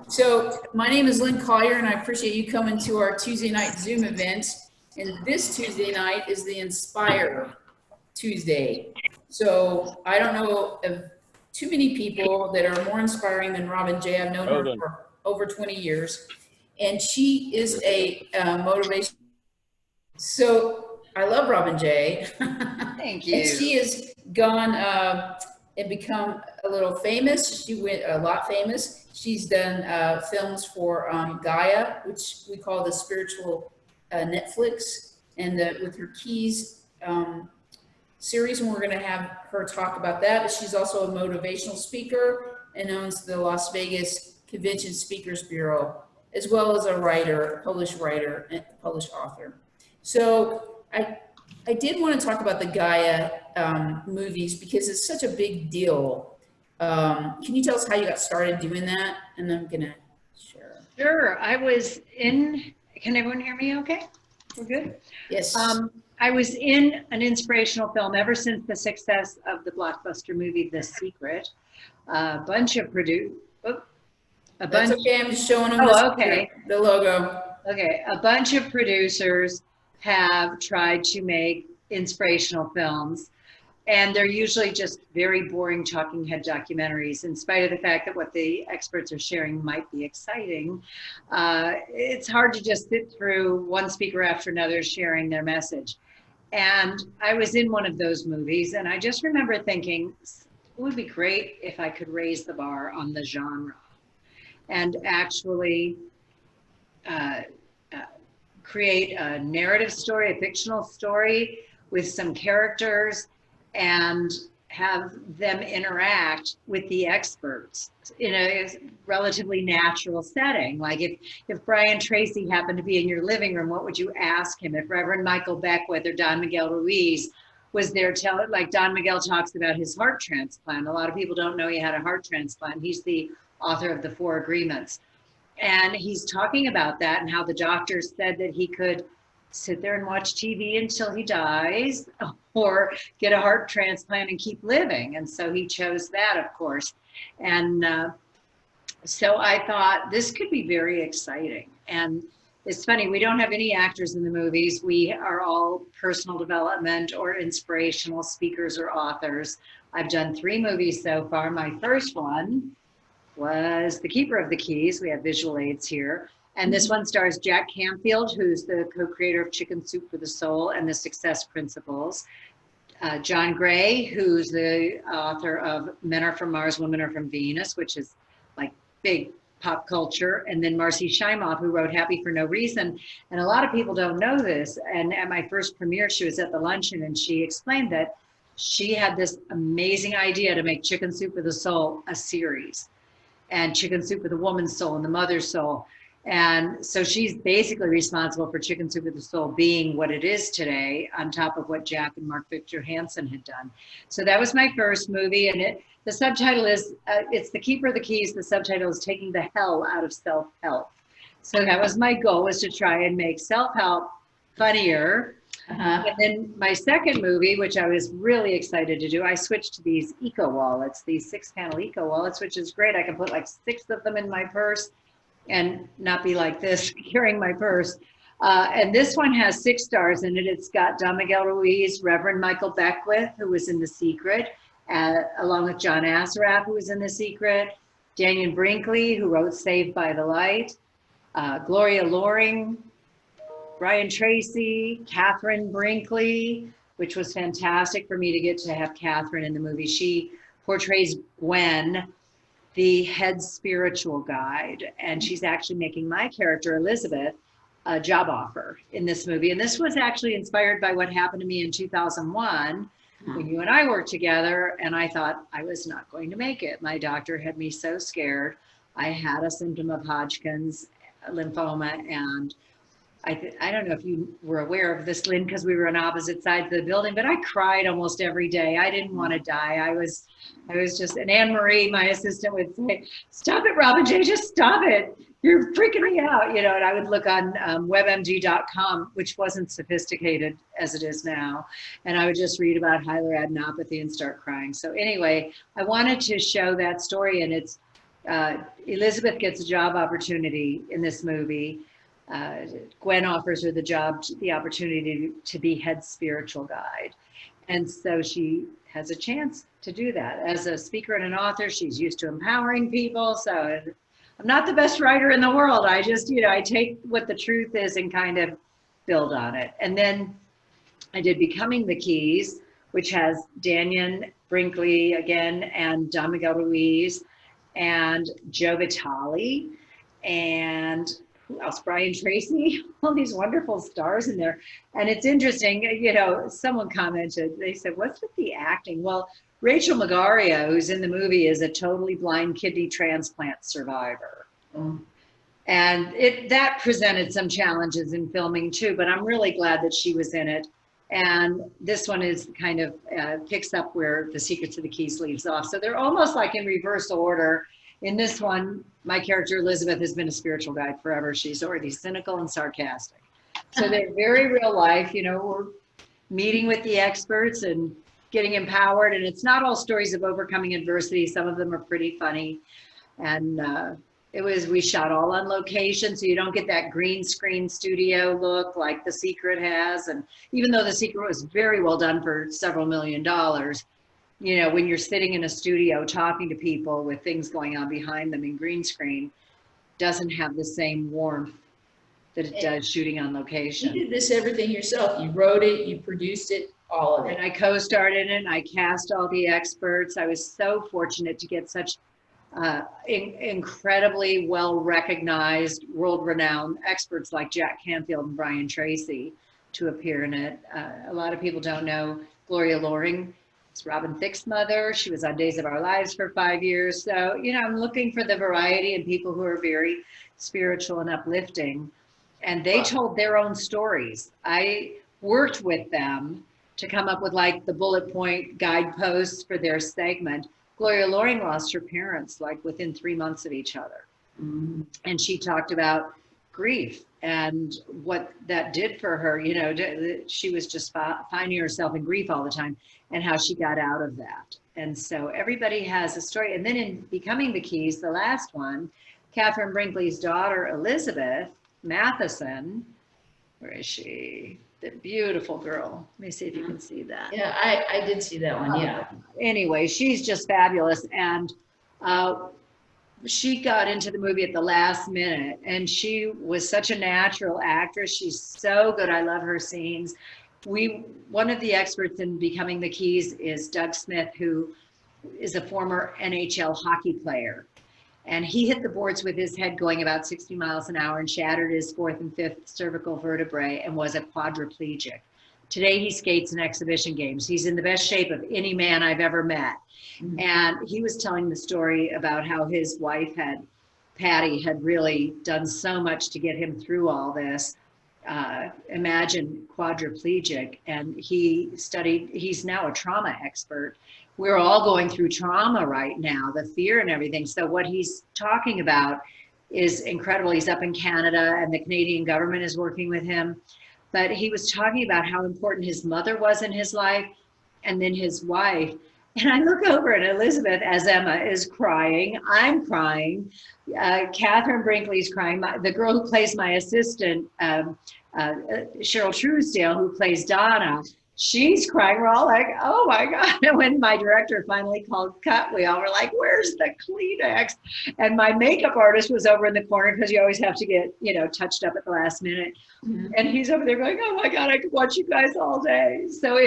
So my name is Lynn Collier, and I appreciate you coming to our Tuesday night Zoom event. And this Tuesday night is the Inspire Tuesday. So I don't know of too many people that are more inspiring than Robin J. I've known her for over 20 years, and she is a motivation. So I love Robin J. Thank And you. she has gone and become a little famous. She went a lot famous. She's done films for Gaia, which we call the spiritual Netflix, and with her Keys series, and we're going to have her talk about that. But she's also a motivational speaker and owns the Las Vegas Convention Speakers Bureau, as well as a writer, Polish writer, and Polish author. So I did want to talk about the Gaia movies because it's such a big deal. Can you tell us how you got started doing that? And I'm gonna share. Sure. I was in, can everyone hear me okay? We're good? Yes. I was in an inspirational film ever since the success of the blockbuster movie, The Secret. A bunch of That's okay. I'm just showing them okay. the logo. Okay. A bunch of producers have tried to make inspirational films, and they're usually just very boring talking head documentaries, in spite of the fact that what the experts are sharing might be exciting. It's hard to just sit through one speaker after another sharing their message. And I was in one of those movies, and I just remember thinking, it would be great if I could raise the bar on the genre and actually create a narrative story, a fictional story with some characters, and have them interact with the experts in a relatively natural setting. Like if Brian Tracy happened to be in your living room, what would you ask him? If Reverend Michael Beckwith or Don Miguel Ruiz was there, like Don Miguel talks about his heart transplant. A lot of people don't know he had a heart transplant. He's the author of the Four Agreements. And he's talking about that and how the doctors said that he could sit there and watch TV until he dies or get a heart transplant and keep living. And so he chose that, of course. And so I thought this could be very exciting. And it's funny, we don't have any actors in the movies. We are all personal development or inspirational speakers or authors. I've done 3 movies so far. My first one was The Keeper of the Keys. We have visual aids here. And this one stars Jack Canfield, who's the co-creator of Chicken Soup for the Soul and the Success Principles. John Gray, who's the author of Men Are From Mars, Women Are From Venus, which is like big pop culture. And then Marcy Shimoff, who wrote Happy for No Reason. And a lot of people don't know this. And at my first premiere, she was at the luncheon and she explained that she had this amazing idea to make Chicken Soup for the Soul a series. And Chicken Soup for the Woman's Soul and the Mother's Soul. And so she's basically responsible for Chicken Soup for the Soul being what it is today, on top of what Jack and Mark Victor Hansen had done. So that was my first movie, and the subtitle is, it's The Keeper of the Keys. The subtitle is Taking the Hell Out of Self-Help. So that was my goal, was to try and make self-help funnier. And then my second movie, which I was really excited to do, I switched to these eco wallets, these 6-panel eco wallets, which is great. I can put like 6 of them in my purse and not be like this carrying my purse. And this one has 6 stars in it. It's got Don Miguel Ruiz, Reverend Michael Beckwith, who was in The Secret, along with John Assaraf, who was in The Secret, Daniel Brinkley, who wrote Saved by the Light, Gloria Loring, Brian Tracy, Catherine Brinkley, which was fantastic for me to get to have Catherine in the movie. She portrays Gwen, the head spiritual guide, and she's actually making my character, Elizabeth, a job offer in this movie. And this was actually inspired by what happened to me in 2001 when you and I worked together, and I thought I was not going to make it. My doctor had me so scared. I had a symptom of Hodgkin's lymphoma, and I don't know if you were aware of this, Lynn, because we were on opposite sides of the building, but I cried almost every day. I didn't want to die. I was just, and Anne Marie, my assistant, would say, "Stop it, Robin J, just stop it. You're freaking me out," you know, and I would look on webmd.com, which wasn't sophisticated as it is now. And I would just read about hyaluradenopathy and start crying. So anyway, I wanted to show that story, and it's Elizabeth gets a job opportunity in this movie. Gwen offers her the opportunity to be head spiritual guide. And so she has a chance to do that. As a speaker and an author, she's used to empowering people. So I'm not the best writer in the world. I just, I take what the truth is and kind of build on it. And then I did Becoming the Keys, which has Daniel Brinkley again, and Don Miguel Ruiz, and Joe Vitale, and who else? Brian Tracy, all these wonderful stars in there. And it's interesting, someone commented, they said, what's with the acting? Well, Rachel Magaria, who's in the movie, is a totally blind kidney transplant survivor. And that presented some challenges in filming too, but I'm really glad that she was in it. And this one is kind of picks up where The Secrets of the Keys leaves off. So they're almost like in reverse order. In this one, my character Elizabeth has been a spiritual guide forever. She's already cynical and sarcastic. So they're very real life. We're meeting with the experts and getting empowered. And it's not all stories of overcoming adversity. Some of them are pretty funny. And we shot all on location, so you don't get that green screen studio look like The Secret has. And even though The Secret was very well done for several $1 million, when you're sitting in a studio talking to people with things going on behind them in green screen, doesn't have the same warmth that it does shooting on location. You did everything yourself. You wrote it, you produced it, all of it. And I co-starred in it, and I cast all the experts. I was so fortunate to get such incredibly well-recognized, world-renowned experts like Jack Canfield and Brian Tracy to appear in it. A lot of people don't know Gloria Loring. It's Robin Thicke's mother. She was on Days of Our Lives for 5 years. So, I'm looking for the variety and people who are very spiritual and uplifting. And they told their own stories. I worked with them to come up with like the bullet point guideposts for their segment. Gloria Loring lost her parents like within 3 months of each other. And she talked about grief and what that did for her. She was just finding herself in grief all the time and how she got out of that. And so everybody has a story. And then in Becoming the Keys, the last one, Catherine Brinkley's daughter, Elizabeth Matheson, where is she? The beautiful girl. Let me see if you can see that. Yeah, I did see that one. Yeah. Anyway, she's just fabulous. And she got into the movie at the last minute, and she was such a natural actress. She's so good. I love her scenes. One of the experts in Becoming the Keys is Doug Smith, who is a former NHL hockey player. And he hit the boards with his head going about 60 miles an hour and shattered his 4th and 5th cervical vertebrae and was a quadriplegic. Today he skates in exhibition games. He's in the best shape of any man I've ever met. And he was telling the story about how his wife Patty had really done so much to get him through all this. Imagine quadriplegic. And he's now a trauma expert. We're all going through trauma right now, the fear and everything. So what he's talking about is incredible. He's up in Canada and the Canadian government is working with him. But he was talking about how important his mother was in his life and then his wife. And I look over at Elizabeth as Emma is crying. I'm crying. Catherine Brinkley's crying. The girl who plays my assistant, Cheryl Truesdale, who plays Donna, she's crying. We're all like, oh my God. And when my director finally called cut, we all were like, where's the Kleenex? And my makeup artist was over in the corner because you always have to get, touched up at the last minute. And he's over there going, oh my God, I could watch you guys all day. So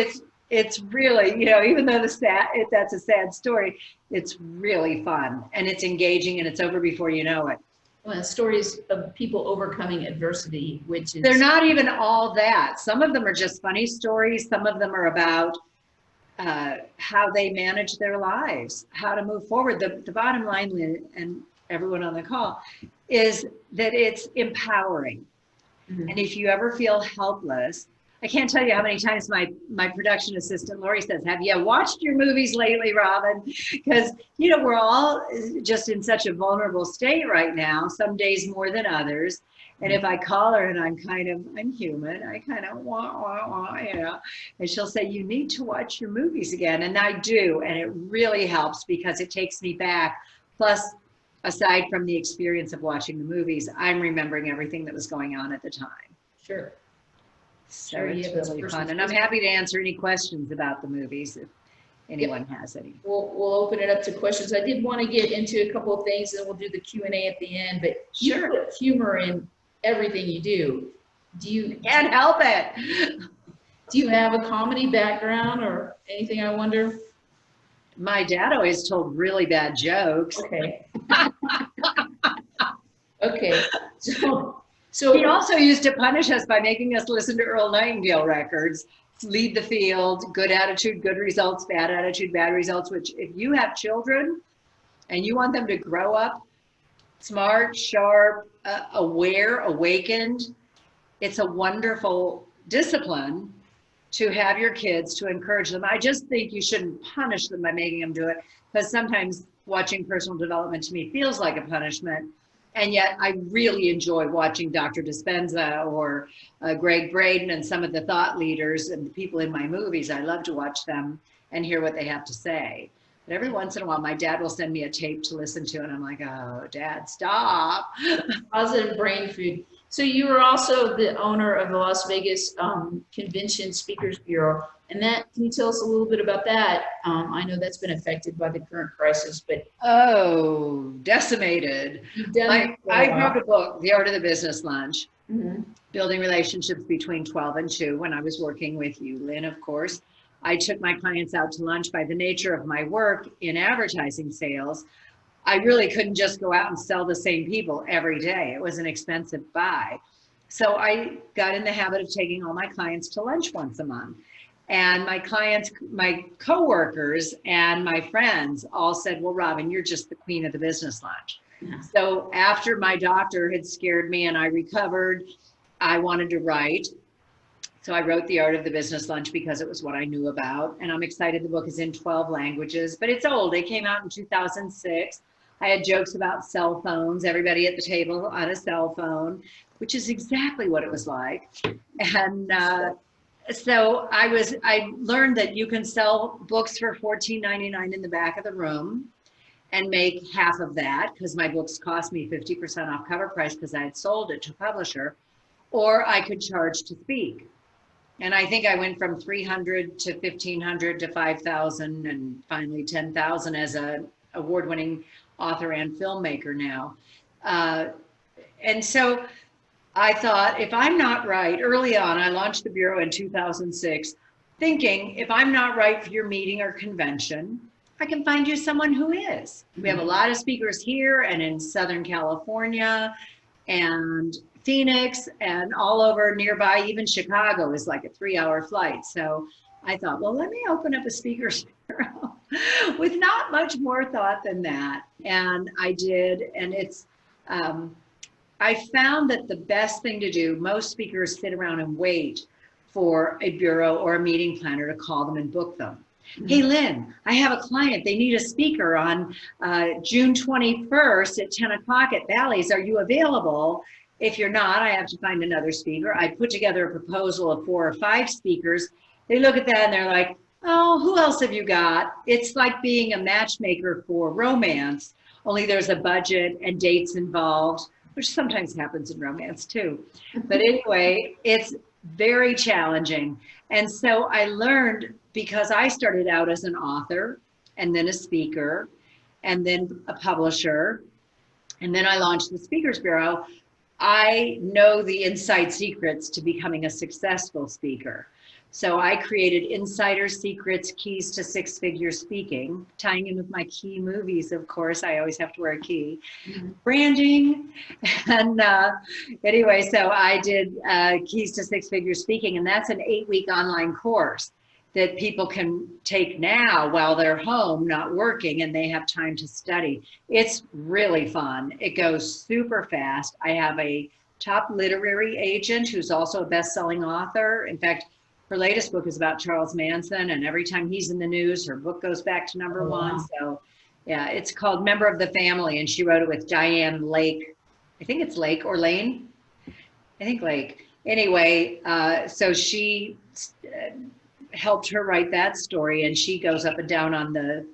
it's really, even though that's a sad story, it's really fun and it's engaging and it's over before you know it. Well, stories of people overcoming adversity, which is... They're not even all that. Some of them are just funny stories. Some of them are about how they manage their lives, how to move forward. The bottom line, Lynn, and everyone on the call, is that it's empowering. And if you ever feel helpless, I can't tell you how many times my production assistant, Lori, says, have you watched your movies lately, Robin? Because, we're all just in such a vulnerable state right now, some days more than others. And if I call her and I'm human, I kind of wah, and she'll say, you need to watch your movies again. And I do. And it really helps because it takes me back. Plus, aside from the experience of watching the movies, I'm remembering everything that was going on at the time. Sure. So Sure, it's yeah, that's really fun. personal And I'm space. happy to answer any questions about the movies if anyone has any. We'll open it up to questions. I did want to get into a couple of things, and we'll do the Q&A at the end. But you put humor in everything you do. Can't help it. Do you have a comedy background or anything, I wonder? My dad always told really bad jokes. Okay. Okay. So he also used to punish us by making us listen to Earl Nightingale records, Lead the Field, Good Attitude, Good Results, Bad Attitude, Bad Results, which if you have children and you want them to grow up smart, sharp, aware, awakened, it's a wonderful discipline to have your kids, to encourage them. I just think you shouldn't punish them by making them do it, because sometimes watching personal development to me feels like a punishment. And yet I really enjoy watching Dr. Dispenza or Greg Braden and some of the thought leaders and the people in my movies. I love to watch them and hear what they have to say. But every once in a while, my dad will send me a tape to listen to, and I'm like, oh, Dad, stop. Positive brain food. So you were also the owner of the Las Vegas Convention Speakers Bureau. And that, can you tell us a little bit about that? I know that's been affected by the current crisis, but. Oh, decimated. I wrote a book, The Art of the Business Lunch, Building Relationships Between 12 and 2, when I was working with you, Lynn, of course. I took my clients out to lunch. By the nature of my work in advertising sales, I really couldn't just go out and sell the same people every day. It was an expensive buy. So I got in the habit of taking all my clients to lunch once a month. And my clients, my coworkers and my friends all said, well, Robin, you're just the queen of the business lunch. Yeah. So after my doctor had scared me and I recovered, I wanted to write. So I wrote The Art of the Business Lunch because it was what I knew about. And I'm excited the book is in 12 languages, but it's old. It came out in 2006. I had jokes about cell phones, everybody at the table on a cell phone, which is exactly what it was like. And so I learned that you can sell books for $14.99 in the back of the room and make half of that, because my books cost me 50% off cover price because I had sold it to a publisher, or I could charge to speak. And I think I went from 300 to 1,500 to 5,000 and finally 10,000 as an award-winning author and filmmaker now. And so I thought, if I'm not right, early on, I launched the Bureau in 2006, thinking if I'm not right for your meeting or convention, I can find you someone who is. We have a lot of speakers here and in Southern California and Phoenix and all over nearby. Even Chicago is like a 3-hour flight. So I thought, well, let me open up a speakers bureau with not much more thought than that. And I did, and it's, I found that the best thing to do, most speakers sit around and wait for a bureau or a meeting planner to call them and book them. Hey, Lynn, I have a client. They need a speaker on June 21st at 10 o'clock at Bally's. Are you available? If you're not, I have to find another speaker. I put together a proposal of 4 or 5 speakers. They look at that and they're like, oh, who else have you got? It's like being a matchmaker for romance, only there's a budget and dates involved, which sometimes happens in romance too. But anyway, it's very challenging. And so I learned, because I started out as an author and then a speaker and then a publisher, and then I launched the Speakers Bureau, I know the inside secrets to becoming a successful speaker. So I created Insider Secrets, Keys to Six-Figure Speaking, tying in with my key movies, of course. I always have to wear a key. Branding. And anyway, so I did Keys to Six-Figure Speaking, and that's an 8-week online course that people can take now while they're home, not working, and they have time to study. It's really fun. It goes super fast. I have a top literary agent who's also a best-selling author. In fact, her latest book is about Charles Manson, and every time he's in the news, her book goes back to number one. So yeah, it's called Member of the Family, and she wrote it with Diane Lake. I think it's Lake or Lane. I think Lake. Anyway, so she helped her write that story, and she goes up and down on the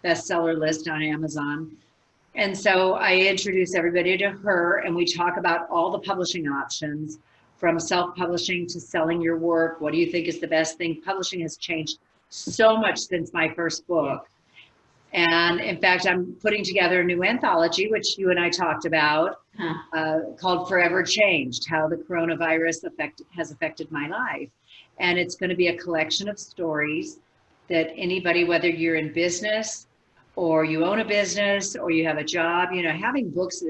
bestseller list on Amazon. And so I introduce everybody to her, and we talk about all the publishing options, from self-publishing to selling your work. What do you think is the best thing? Publishing has changed so much since my first book. And in fact, I'm putting together a new anthology, which you and I talked about, called Forever Changed, How the Coronavirus has Affected My Life. And it's going to be a collection of stories that anybody, whether you're in business or you own a business or you have a job, you know, having books,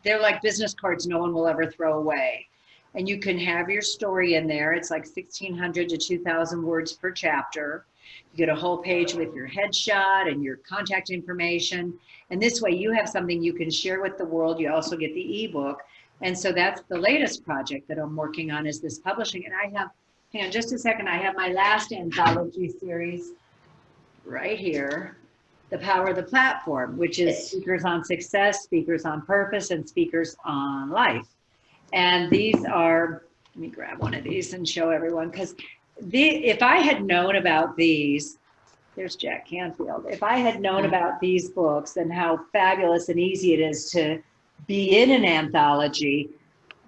they're like business cards no one will ever throw away. And you can have your story in there. It's like 1,600 to 2,000 words per chapter. You get a whole page with your headshot and your contact information. And this way you have something you can share with the world. You also get the ebook. And so that's the latest project that I'm working on, is this publishing. And I have, hang on just a second, I have my last anthology series right here, The Power of the Platform, which is speakers on success, speakers on purpose, and speakers on life. And these are, let me grab one of these and show everyone, because if I had known about these, there's Jack Canfield. If I had known about these books and how fabulous and easy it is to be in an anthology,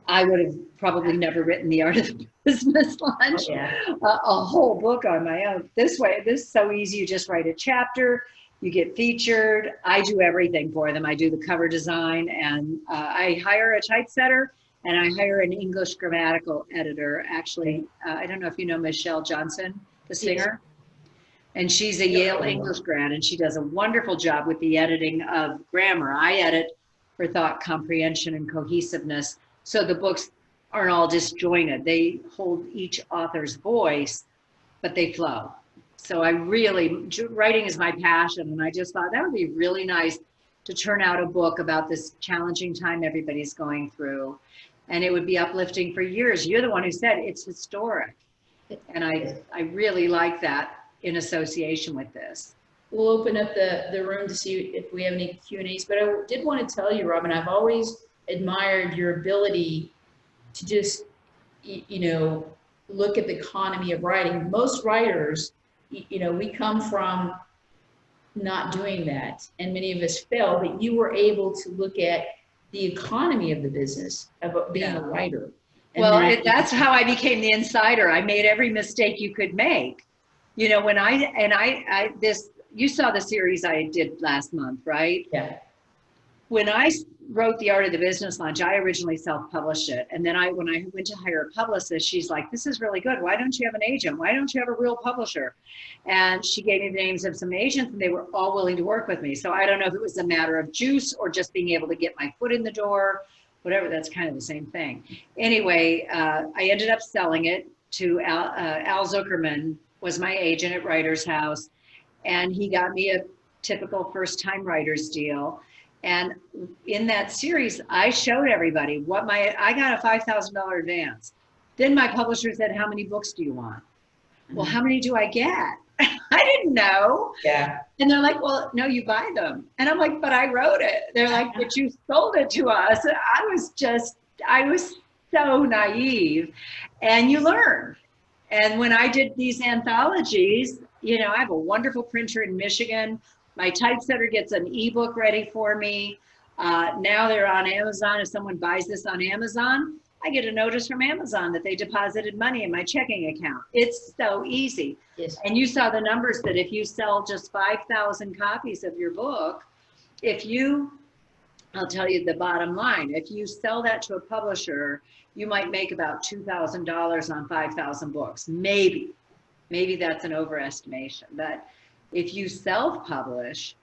I would have probably never written The Art of the Business Lunch, a whole book on my own. This way, this is so easy. You just write a chapter, you get featured. I do everything for them. I do the cover design, and I hire a typesetter, and I hire an English grammatical editor. Actually, I don't know if you know Michelle Johnson, the singer, and she's a Yale English grad, and she does a wonderful job with the editing of grammar. I edit for thought comprehension and cohesiveness, so the books aren't all disjointed. They hold each author's voice, but they flow. So I really, writing is my passion, and I just thought that would be really nice to turn out a book about this challenging time everybody's going through. And it would be uplifting for years. You're the one who said it's historic. And I really like that in association with this. We'll open up the room to see if we have any Q&As. But I did want to tell you, Robin, I've always admired your ability to just, you know, look at the economy of writing. Most writers, you know, we come from not doing that, and many of us fail, but you were able to look at the economy of the business of being a writer. And well, that's how I became the insider. I made every mistake you could make. You know, when you saw the series I did last month, right? Yeah. When I wrote The Art of the Business Lunch, I originally self-published it. And then when I went to hire a publicist, she's like, this is really good. Why don't you have an agent? Why don't you have a real publisher? And she gave me the names of some agents, and they were all willing to work with me. So I don't know if it was a matter of juice or just being able to get my foot in the door, whatever. That's kind of the same thing. Anyway, I ended up selling it to Al Zuckerman, was my agent at Writers House. And he got me a typical first-time writer's deal. And in that series, I showed everybody what I got a $5,000 advance. Then my publisher said, how many books do you want? Well, how many do I get? I didn't know. Yeah. And they're like, well, no, you buy them. And I'm like, but I wrote it. They're like, but you sold it to us. I was so naive, and you learn. And when I did these anthologies, you know, I have a wonderful printer in Michigan. My typesetter gets an ebook ready for me. Now they're on Amazon. If someone buys this on Amazon, I get a notice from Amazon that they deposited money in my checking account. It's so easy. Yes. And you saw the numbers that if you sell just 5,000 copies of your book, I'll tell you the bottom line, if you sell that to a publisher, you might make about $2,000 on 5,000 books. Maybe that's an overestimation. But if you self-publish,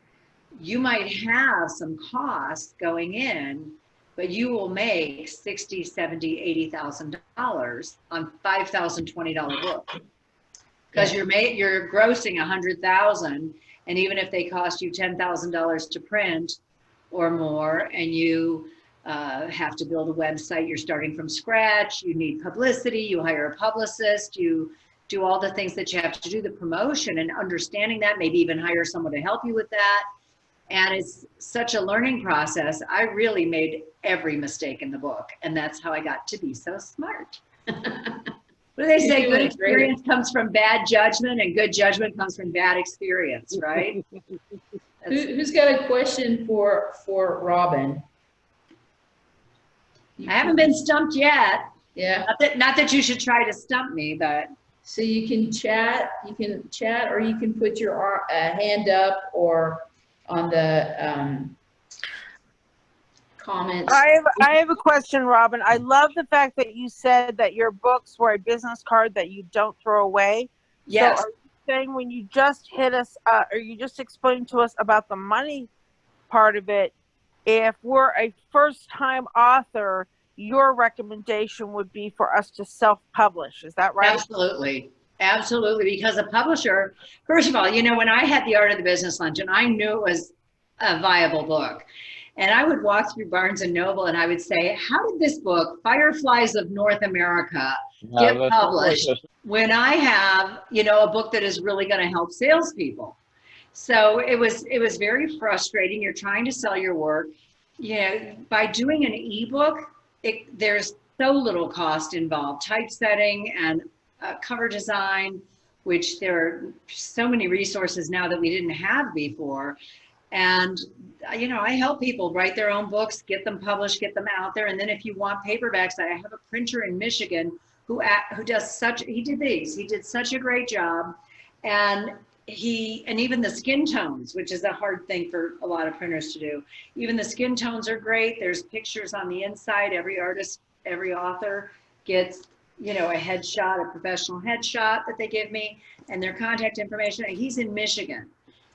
you might have some costs going in, but you will make $60,000, $70,000, $80,000 on $5,020 book, because you're grossing $100,000, and even if they cost you $10,000 to print or more, and you have to build a website, you're starting from scratch, you need publicity, you hire a publicist, you do all the things that you have to do, the promotion, and understanding that, maybe even hire someone to help you with that. And it's such a learning process. I really made every mistake in the book, and that's how I got to be so smart. What do they say? Good experience comes from bad judgment, and good judgment comes from bad experience, right? Who's got a question for Robin? I haven't been stumped yet. Yeah. Not that you should try to stump me, but. So you can chat, or you can put your hand up or on the comments. I have a question, Robin. I love the fact that you said that your books were a business card that you don't throw away. Yes. So are you saying when you just hit us, or you just explained to us about the money part of it, if we're a first-time author, your recommendation would be for us to self-publish. Is that right? Absolutely. Absolutely. Because a publisher, first of all, you know, when I had the Art of the Business Luncheon, I knew it was a viable book. And I would walk through Barnes and Noble and I would say, how did this book, Fireflies of North America, get published when I have, you know, a book that is really going to help salespeople? So it was very frustrating. You're trying to sell your work. You know, by doing an ebook, there's so little cost involved. Typesetting and cover design, which there are so many resources now that we didn't have before. And, you know, I help people write their own books, get them published, get them out there. And then if you want paperbacks, I have a printer in Michigan who does he did such a great job. And even the skin tones, which is a hard thing for a lot of printers to do. Even the skin tones are great. There's pictures on the inside. Every artist, every author gets, you know, a headshot, a professional headshot that they give me, and their contact information. And he's in Michigan.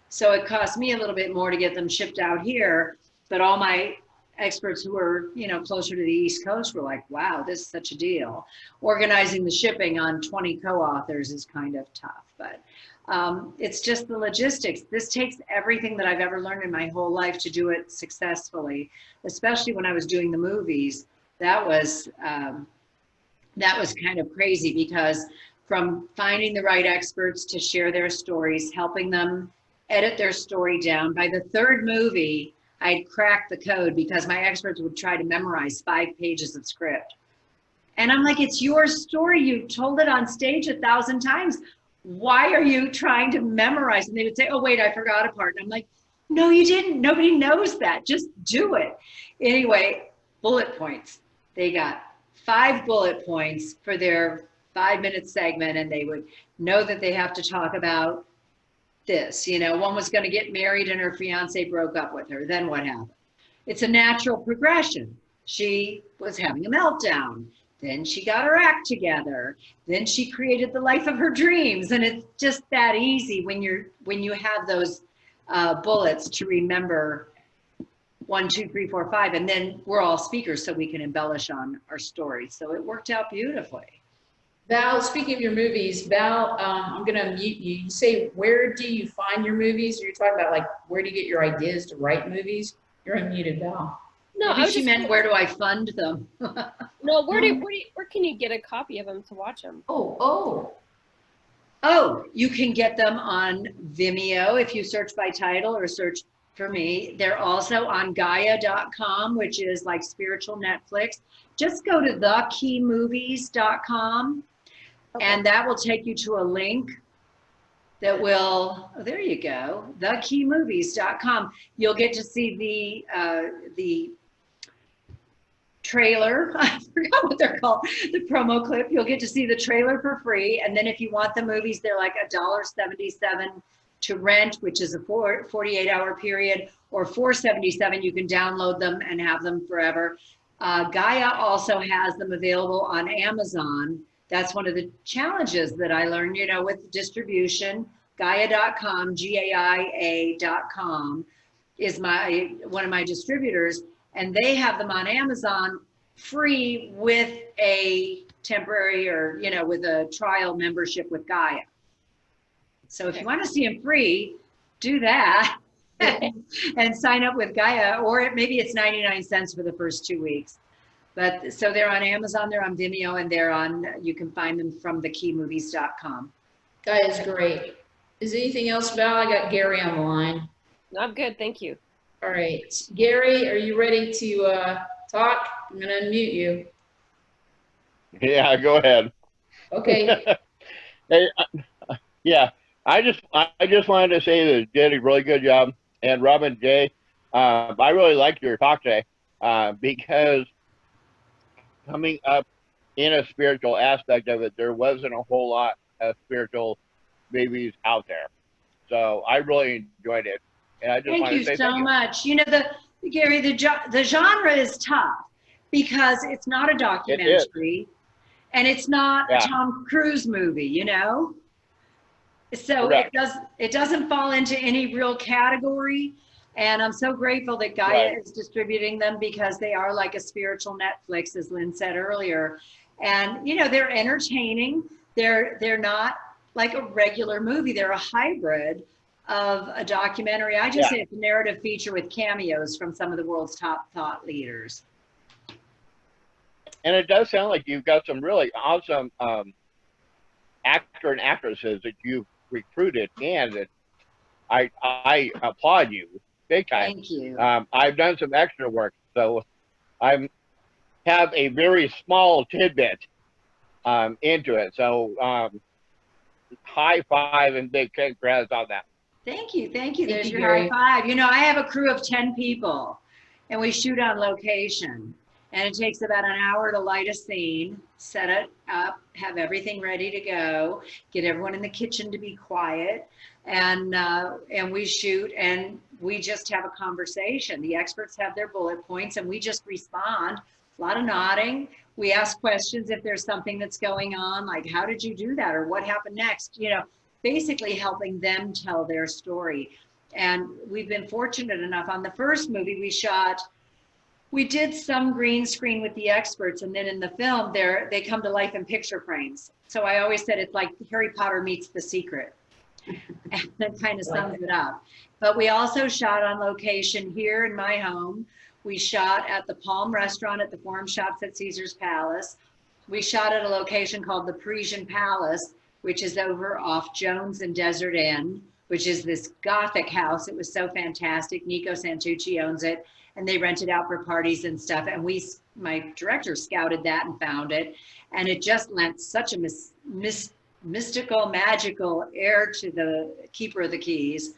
So it cost me a little bit more to get them shipped out here, but all my experts who are, you know, closer to the East Coast were like, wow, this is such a deal. Organizing the shipping on 20 co-authors is kind of tough, but it's just the logistics. This takes everything that I've ever learned in my whole life to do it successfully, especially when I was doing the movies. That was kind of crazy, because from finding the right experts to share their stories, helping them edit their story down. By the third movie, I'd cracked the code because my experts would try to memorize 5 pages of script. And I'm like, it's your story. You told it on stage 1,000 times. Why are you trying to memorize? And they would say, oh, wait, I forgot a part. And I'm like, no, you didn't. Nobody knows that. Just do it. Anyway, bullet points. They got 5 bullet points for their 5-minute segment, and they would know that they have to talk about this. You know, one was going to get married and her fiance broke up with her. Then what happened? It's a natural progression. She was having a meltdown. Then she got her act together. Then she created the life of her dreams. And it's just that easy when you have those bullets to remember 1, 2, 3, 4, 5, and then we're all speakers, so we can embellish on our story. So it worked out beautifully. Val, speaking of your movies, Val, I'm going to mute you. You say, where do you find your movies? You're talking about, like, where do you get your ideas to write movies? You're unmuted, Val. No, maybe she meant, where do I fund them? No, where can you get a copy of them to watch them? Oh, you can get them on Vimeo if you search by title or search for me. They're also on Gaia.com, which is like spiritual Netflix. Just go to thekeymovies.com. Okay. And that will take you to a link that will, oh, there you go, thekeymovies.com. You'll get to see the trailer. I forgot what they're called, the promo clip. You'll get to see the trailer for free. And then if you want the movies, they're like $1.77 to rent, which is a 48-hour period, or $4.77. You can download them and have them forever. Gaia also has them available on Amazon. That's one of the challenges that I learned, you know, with distribution. Gaia.com, Gaia.com is one of my distributors, and they have them on Amazon free with a temporary, or, you know, with a trial membership with Gaia. So if you want to see them free, do that and sign up with Gaia, or maybe it's 99 cents for the first 2 weeks. But so they're on Amazon, they're on Vimeo, and you can find them from thekeymovies.com. Gaia's great. Is there anything else, Val? I got Gary on the line. No, I'm good, thank you. All right, Gary, are you ready to talk? I'm going to unmute you. Yeah, go ahead. Okay. Hey, yeah, I just wanted to say that you did a really good job, And Robin J, I really liked your talk today because coming up in a spiritual aspect of it, there wasn't a whole lot of spiritual babies out there. So I really enjoyed it. And I just Thank want to you say so thank you. much. You know, Gary, the genre is tough because it's not a documentary and it's not a Tom Cruise movie, you know? So Correct. it doesn't fall into any real category. And I'm so grateful that Gaia is distributing them because they are like a spiritual Netflix, as Lynn said earlier. And, you know, they're entertaining. They're not like a regular movie. They're a hybrid of a documentary. I just say it's a narrative feature with cameos from some of the world's top thought leaders. And it does sound like you've got some really awesome actor and actresses that you've recruited, and that I applaud you big time. Thank you. I've done some extra work, so I have a very small tidbit into it. So high five and big congrats on that. Thank you. Thank you. There's you, your Gary. high five. You know, I have a crew of 10 people and we shoot on location. And it takes about an hour to light a scene, set it up, have everything ready to go, get everyone in the kitchen to be quiet, and we shoot and we just have a conversation. The experts have their bullet points and we just respond. A lot of nodding. We ask questions if there's something that's going on, like how did you do that or what happened next? You know, basically helping them tell their story. And we've been fortunate enough on the first movie we did some green screen with the experts, and then in the film, they come to life in picture frames. So I always said it's like Harry Potter meets The Secret. And that kind of sums it up. But we also shot on location here in my home. We shot at the Palm Restaurant at the Forum Shops at Caesar's Palace. We shot at a location called the Parisian Palace, which is over off Jones and Desert Inn, which is this Gothic house. It was so fantastic. Nico Santucci owns it. And they rent it out for parties and stuff. And my director scouted that and found it. And it just lent such a mystical, magical air to the Keeper of the Keys.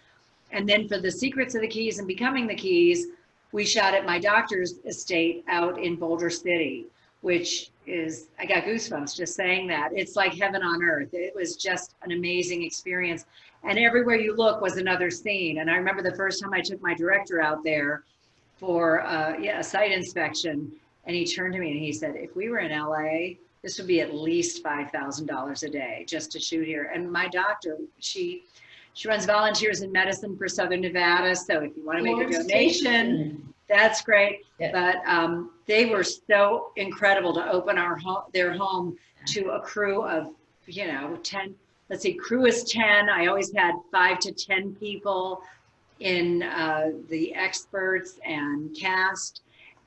And then for the Secrets of the Keys and Becoming the Keys, we shot at my doctor's estate out in Boulder City, which is, I got goosebumps just saying that. It's like heaven on earth. It was just an amazing experience. And everywhere you look was another scene. And I remember the first time I took my director out there for a site inspection, and he turned to me and he said, if we were in LA, this would be at least $5,000 a day just to shoot here. And my doctor, she runs Volunteers in Medicine for Southern Nevada, so if you want to make a donation, that's great. Yeah. But they were so incredible to open their home to a crew of, 10, let's see, crew is 10. I always had 5 to 10 people in the experts and cast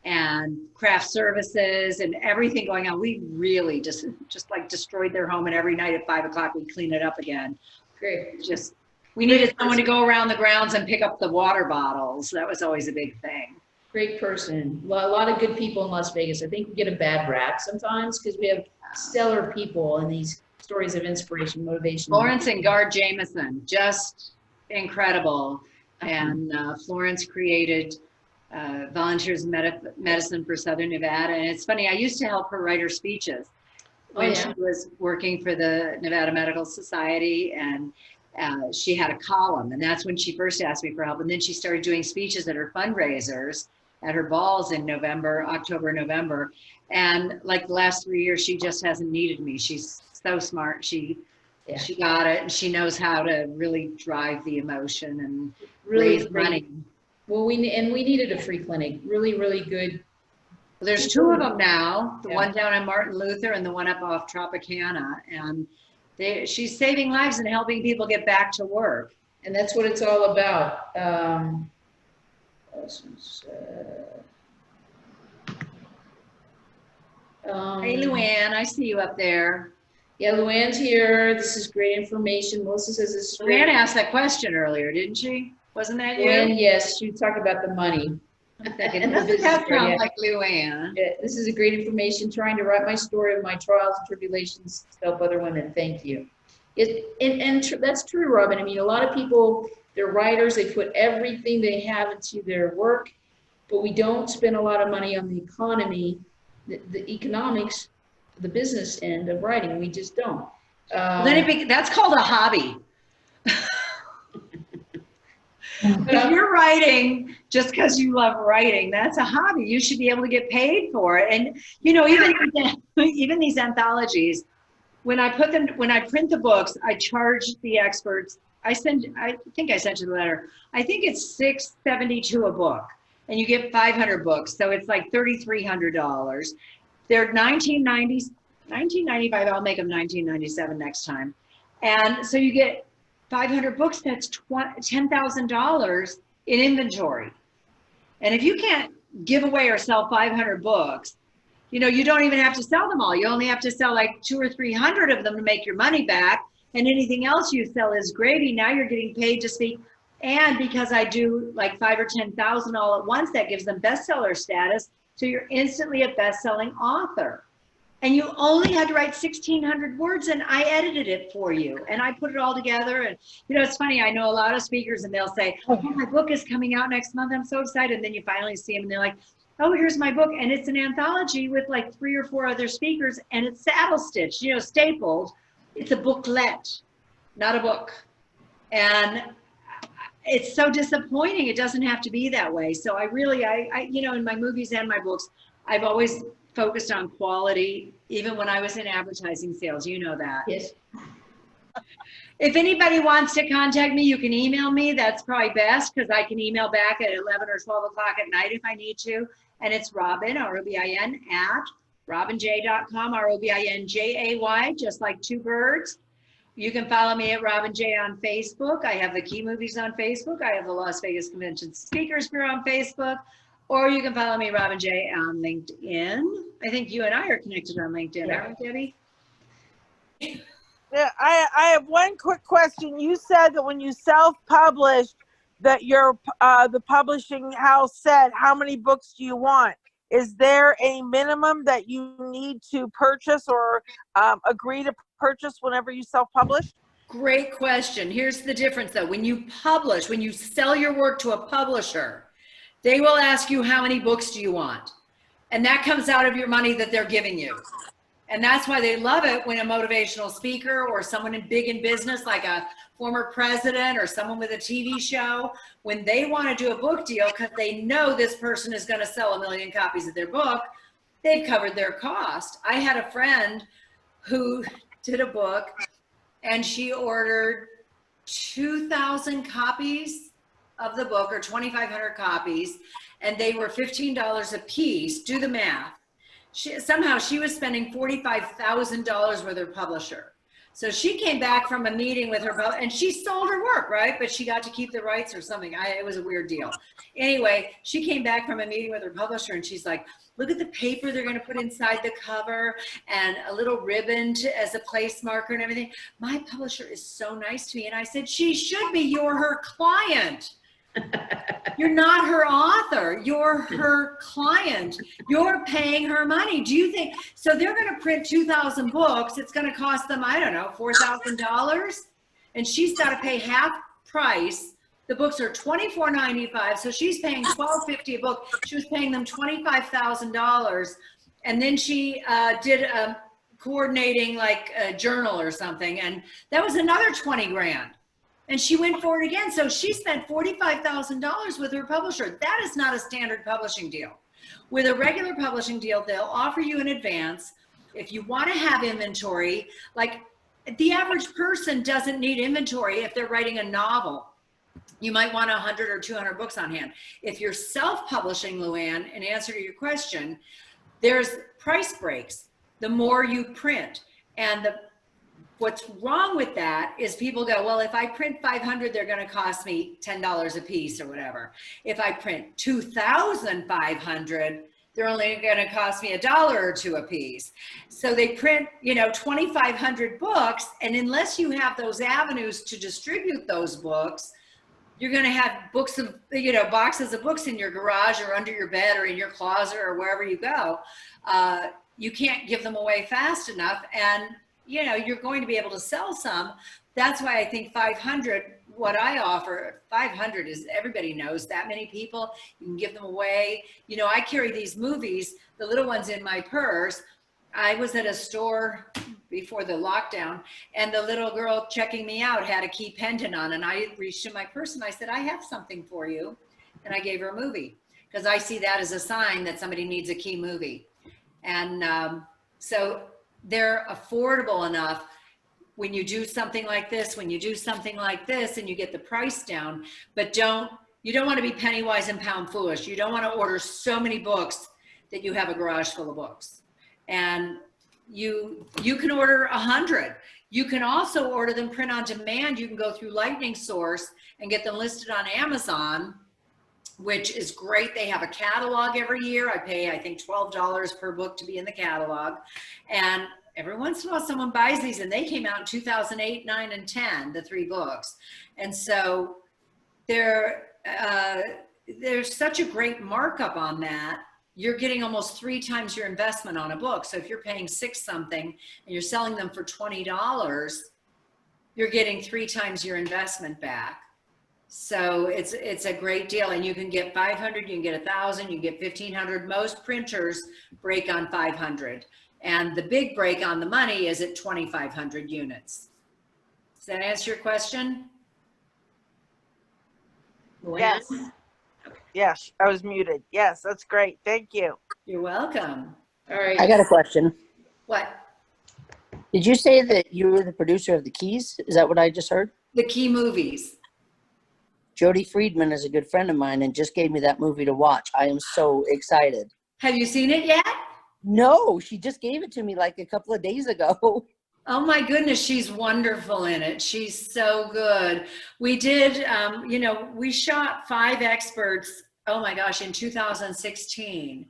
and craft services and everything going on. We really just like destroyed their home, and every night at 5 o'clock we clean it up again. Great. We needed someone to go around the grounds and pick up the water bottles. That was always a big thing. Great person. Well, a lot of good people in Las Vegas. I think we get a bad rap sometimes because we have stellar people and these stories of inspiration, motivation. Florence and Gard Jameson, just incredible. And Florence created Volunteers in Medicine for Southern Nevada. And it's funny, I used to help her write her speeches when she was working for the Nevada Medical Society, and she had a column, and that's when she first asked me for help. And then she started doing speeches at her fundraisers, at her balls in October, November. And like the last 3 years, she just hasn't needed me. She's so smart. She got it, and she knows how to really drive the emotion and raise money. Well, we needed a free clinic. Really, really good. Well, there's 2 of them now. The one down on Martin Luther and the one up off Tropicana. And she's saving lives and helping people get back to work. And that's what it's all about. Hey, Luann, I see you up there. Yeah, Luann's here. This is great information. Melissa says this is Luann asked that question earlier, didn't she? Wasn't that you? Luann, yes, she talked about the money. Doesn't that sound like Luann? Yeah, this is a great information. Trying to write my story of my trials and tribulations to help other women. Thank you. And that's true, Robin. I mean, a lot of people They're writers, they put everything they have into their work, but we don't spend a lot of money on the economy, the economics, the business end of writing. We just don't. That's called a hobby. If you're writing just because you love writing, that's a hobby. You should be able to get paid for it. And you know, even these anthologies, when I print the books, I charge the experts. I think I sent you the letter. I think it's $6.72 a book, and you get 500 books, so it's like $3,300. They're $19.95. I'll make them $19.97 next time. And so you get 500 books. That's $10,000 in inventory. And if you can't give away or sell 500 books, you know, you don't even have to sell them all. You only have to sell like 200 or 300 of them to make your money back. And anything else you sell is gravy. Now you're getting paid to speak. And because I do like 5,000 or 10,000 all at once, that gives them bestseller status. So you're instantly a best-selling author. And you only had to write 1,600 words, and I edited it for you. And I put it all together. And, you know, it's funny. I know a lot of speakers, and they'll say, oh, my book is coming out next month. I'm so excited. And then you finally see them, and they're like, oh, here's my book. And it's an anthology with like 3 or 4 other speakers, and it's saddle stitched, you know, stapled. It's a booklet, not a book. And it's so disappointing. It doesn't have to be that way. So I really, you know, in my movies and my books, I've always focused on quality, even when I was in advertising sales. You know that. Yes. If anybody wants to contact me, you can email me. That's probably best, because I can email back at 11 or 12 o'clock at night if I need to. And it's Robin, R-O-B-I-N, at robinjay.com, R-O-B-I-N-J-A-Y, just like 2 birds. You can follow me at Robin J on Facebook. I have the Key Movies on Facebook. I have the Las Vegas Convention Speakers Bureau on Facebook. Or you can follow me, Robin J, on LinkedIn. I think you and I are connected on LinkedIn, aren't we, Debbie? Yeah, I have one quick question. You said that when you self-published, that your the publishing house said, how many books do you want? Is there a minimum that you need to purchase or agree to purchase whenever you self-publish? Great question. Here's the difference, though. When you publish, when you sell your work to a publisher, they will ask you, how many books do you want? And that comes out of your money that they're giving you. And that's why they love it when a motivational speaker or someone big in business, like a former president or someone with a TV show, when they want to do a book deal, because they know this person is going to sell 1 million copies of their book, they've covered their cost. I had a friend who did a book, and she ordered 2,000 copies of the book, or 2,500 copies, and they were $15 a piece. Do the math. Somehow she was spending $45,000 with her publisher. So she came back from a meeting with her, and she sold her work, right? But she got to keep the rights or something. It was a weird deal. Anyway, she came back from a meeting with her publisher, and she's like, look at the paper they're going to put inside the cover, and a little ribbon as a place marker and everything. My publisher is so nice to me. And I said, she should be. You're her client. You're not her author. You're her client. You're paying her money. Do you think, so they're going to print 2,000 books. It's going to cost them, I don't know, $4,000. And she's got to pay half price. The books are $24.95. So she's paying $12.50 a book. She was paying them $25,000. And then she did coordinating like a journal or something. And that was another 20 grand. And she went for it again. So she spent $45,000 with her publisher. That is not a standard publishing deal. With a regular publishing deal, they'll offer you in advance. If you want to have inventory, like the average person doesn't need inventory if they're writing a novel. You might want 100 or 200 books on hand. If you're self-publishing, Luann, in answer to your question, there's price breaks the more you print. And what's wrong with that is people go, well, if I print 500, they're going to cost me $10 a piece or whatever. If I print 2,500, they're only going to cost me $1 or $2 a piece. So they print, 2,500 books. And unless you have those avenues to distribute those books, you're going to have books of, boxes of books in your garage or under your bed or in your closet or wherever you go. You can't give them away fast enough. And you're going to be able to sell some. That's why I think 500 what I offer, 500 is, everybody knows that many people, you can give them away. You know, I carry these movies, the little ones in my purse. I was at a store before the lockdown, and the little girl checking me out had a key pendant on, and I reached in my purse and I said, I have something for you. And I gave her a movie, because I see that as a sign that somebody needs a key movie. And so they're affordable enough when you do something like this, and you get the price down, but you don't want to be penny wise and pound foolish. You don't want to order so many books that you have a garage full of books. And you can order 100. You can also order them print on demand. You can go through Lightning Source and get them listed on Amazon, which is great. They have a catalog every year. I pay, I think, $12 per book to be in the catalog. And every once in a while someone buys these, and they came out in 2008, 9, and 10, the 3 books. And so there's such a great markup on that. You're getting almost 3 times your investment on a book. So if you're paying $6 something and you're selling them for $20, you're getting 3 times your investment back. So it's a great deal, and you can get 500, you can get 1,000, you can get 1,500. Most printers break on 500, and the big break on the money is at 2,500 units. Does that answer your question? Yes. Yes, I was muted. Yes, that's great. Thank you. You're welcome. All right. I got a question. What? Did you say that you were the producer of The Keys? Is that what I just heard? The Key movies. Jody Friedman is a good friend of mine and just gave me that movie to watch. I am so excited. Have you seen it yet? No, she just gave it to me like a couple of days ago. Oh my goodness, she's wonderful in it. She's so good. We did, you know, we shot 5 experts, oh my gosh, in 2016.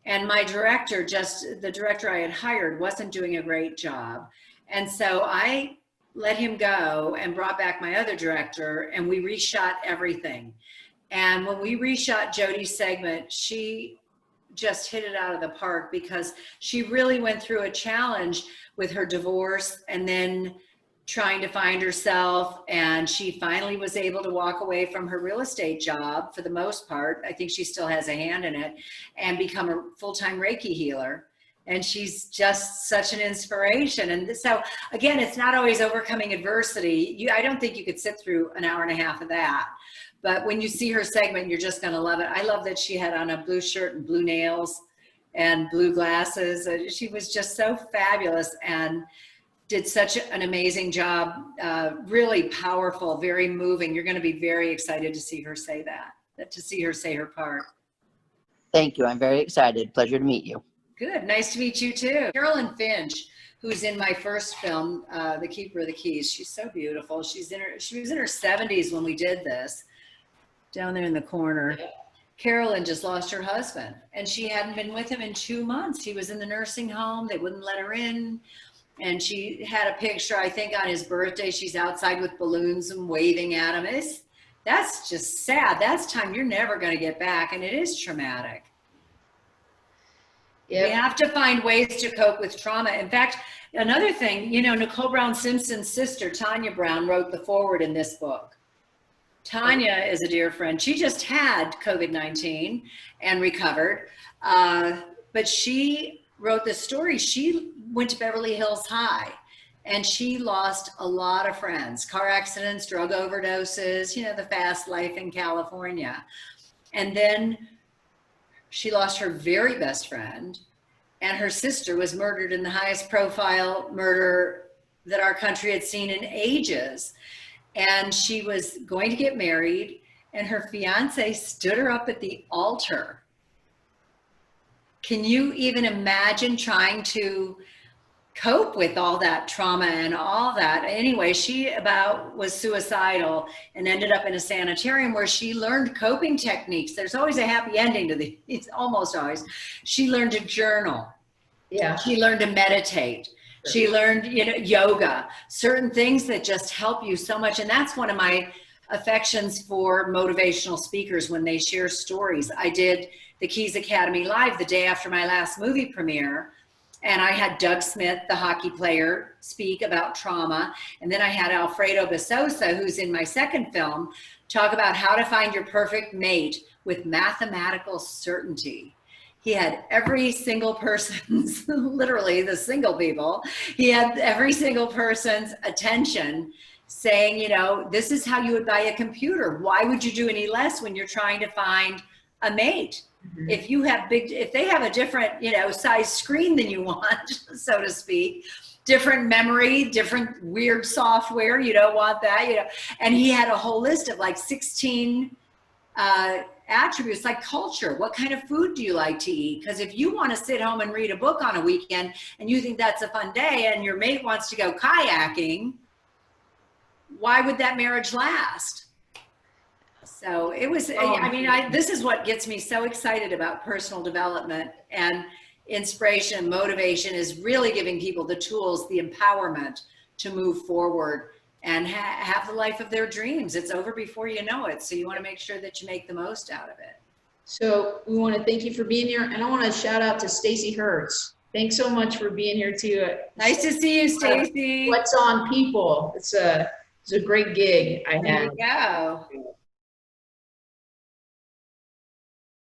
And my director, the director I had hired, wasn't doing a great job. And so I let him go and brought back my other director, and we reshot everything. And when we reshot Jody's segment, she just hit it out of the park, because she really went through a challenge with her divorce and then trying to find herself. And she finally was able to walk away from her real estate job for the most part. I think she still has a hand in it, and become a full-time Reiki healer. And she's just such an inspiration. And so again, it's not always overcoming adversity. I don't think you could sit through an hour and a half of that. But when you see her segment, you're just gonna love it. I love that she had on a blue shirt and blue nails and blue glasses. She was just so fabulous and did such an amazing job. Really powerful, very moving. You're gonna be very excited to see her say to see her say her part. Thank you. I'm very excited. Pleasure to meet you. Good, nice to meet you too. Carolyn Finch, who's in my first film, The Keeper of the Keys. She's so beautiful. She was in her 70s when we did this, down there in the corner. Carolyn just lost her husband, and she hadn't been with him in 2 months. He was in the nursing home. They wouldn't let her in. And she had a picture, I think, on his birthday. She's outside with balloons and waving at him. That's just sad. That's time you're never going to get back, and it is traumatic. Yep. We have to find ways to cope with trauma. In fact, another thing, you know, Nicole Brown Simpson's sister, Tanya Brown, wrote the foreword in this book. Tanya is a dear friend. She just had COVID-19 and recovered, but she wrote this story. She went to Beverly Hills High, and she lost a lot of friends, car accidents, drug overdoses, you know, the fast life in California. And then she lost her very best friend, and her sister was murdered in the highest profile murder that our country had seen in ages. And she was going to get married, and her fiance stood her up at the altar. Can you even imagine trying to cope with all that trauma and all that? Anyway, she was suicidal and ended up in a sanitarium where she learned coping techniques. There's always a happy ending to these, almost always. She learned to journal. Yeah. She learned to meditate. She learned, you know, yoga, certain things that just help you so much. And that's one of my affections for motivational speakers when they share stories. I did the Keys Academy Live the day after my last movie premiere. And I had Doug Smith, the hockey player, speak about trauma. And then I had Alfredo Basosa, who's in my second film, talk about how to find your perfect mate with mathematical certainty. He had every single person's, literally the single people, he had every single person's attention, saying, you know, this is how you would buy a computer. Why would you do any less when you're trying to find a mate? Mm-hmm. If you have if they have a different, you know, size screen than you want, so to speak, different memory, different weird software, you don't want that, you know. And he had a whole list of like 16 attributes, like culture. What kind of food do you like to eat? Because if you want to sit home and read a book on a weekend and you think that's a fun day and your mate wants to go kayaking, why would that marriage last? So it was, I mean, this is what gets me so excited about personal development and inspiration, motivation, is really giving people the tools, the empowerment to move forward and have the life of their dreams. It's over before you know it. So you want to make sure that you make the most out of it. So we want to thank you for being here. And I want to shout out to Stacy Hertz. Thanks so much for being here too. Nice to see you, Stacy. What's on People? It's a great gig I had. There you go.